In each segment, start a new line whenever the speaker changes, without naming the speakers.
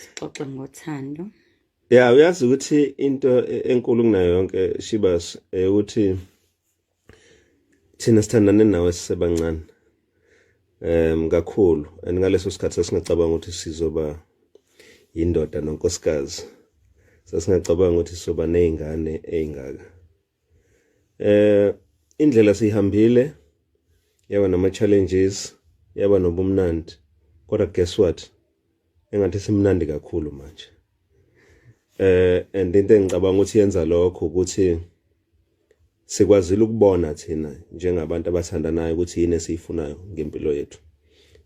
Sixoxe ngothando.
Yeah, uyazi ukuthi into enkulu kunayo yonke Shibas ukuthi thina sithandane nawe sisebancane. Kakhulu ngaleso sikhathi sasingacabanga ukuthi sizoba indoda nonkosikazi. Sasingacabanga ukuthi sizoba nezingane ezingaka. Indlela sihambile yaba nama challenges, yaba nobumnandi. Kodwa guess what? Engathi simnandi kakhulu manje. And into engicabanga ukuthi yenza lokho ukuthi sikwazile ukubona thina njengabantu abathandanayo ukuthi yini esiyifunayo ngempilo yethu.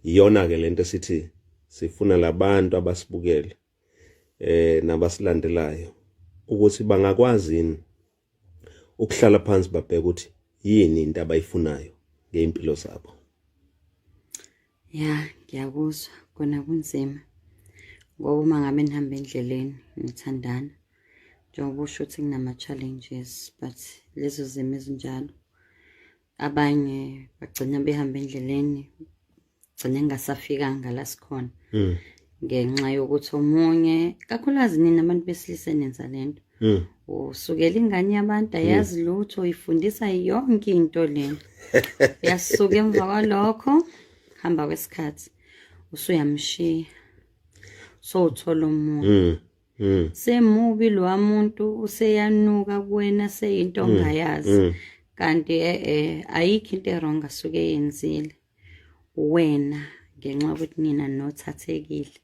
Iyona ke lento sithi sifuna labantu abasibukele nabasilandelayo ukuthi bangakwazi yini ukuhlala phansi babheke ukuthi yini into abayifunayo ngempilo zabo.
Ya, ngiyakuzwa kona kunzima. Ngoba uma ngabe nihamba endleleni nithandana njengoba usho ukuthi kunama challenges, but lezo zimo ezinjalo abanye bagcina behamba endleleni gcina ngingasafikanga la sikhona ngenxa yokuthi omunye kakhulukazi nina abantu besilisa nenza lento usukela ingane yabantu ayazi lutho uyifundisa yonke into lena yasuka emva kwalokho hamba kwesikhathi usuyamshiya so uthola umuntu semubi lo muntu useyanuka kuwena seyinto ongayazi kanti ayikho into wrong asuke yenzile wena ngenxa ukuthi nina nothathekile.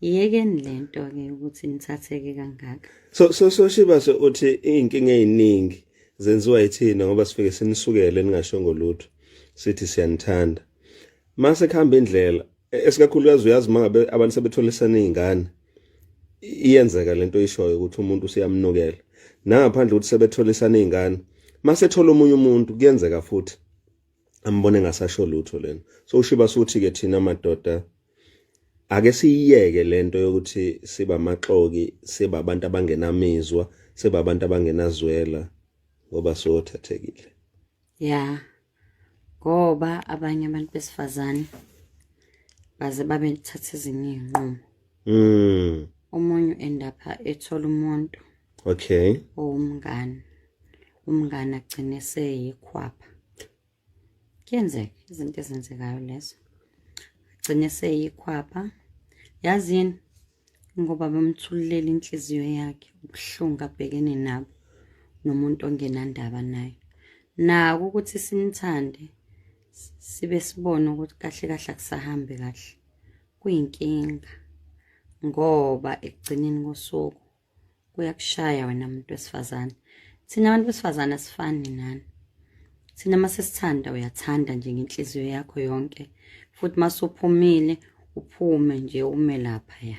Yekeni lento ke ukuthi nithatheke kangaka.
So Shibas uthi inkinga eziningi zenziwa yithina ngoba sifike sinisukele ningashongo lutho sithi siyanithanda. Mase khamba indlela esikakhulukazi uyazi mangabe abantu sebetholisana izingane iyenzeka lento ishoyo ukuthi umuntu usiyamnukela nangaphandle ukuthi sebetholisana izingane mase thola omunye umuntu kuyenzeka futhi ambone ngasasho lutho lena. So uShibas uthi ke thina madoda ake siyiyeke lento yokuthi siba maxoki siba abantu abangenamizwa siba abantu abangenazwela ngoba sothathekile.
Yeah. Ngoba abanye abantu besifazane baze babe thatha ezinye izinqumo. Omunye end up ethola umuntu.
Okay.
Umngane agcine seyikhwapha. Kuyenzeka izinto ezenzekayo lezo. Agcine seyikhwapha. Yazini ngoba bemthululela inhliziyo yakhe ubuhlungu abhekene nabo nomuntu ongenandaba naye. Naku ukuthi sinithande sibe sibona ukuthi kahle kahle akusahambe kahle kuyinkinga ngoba ekugcineni kosuku kuyakushaya wena umuntu wesifazane. Thina abantu besifazane asifani nani. Thina mase sithanda uyathanda nje ngenhliziyo yakho yonke futhi mase uphumile uphume nje ume lapha ya.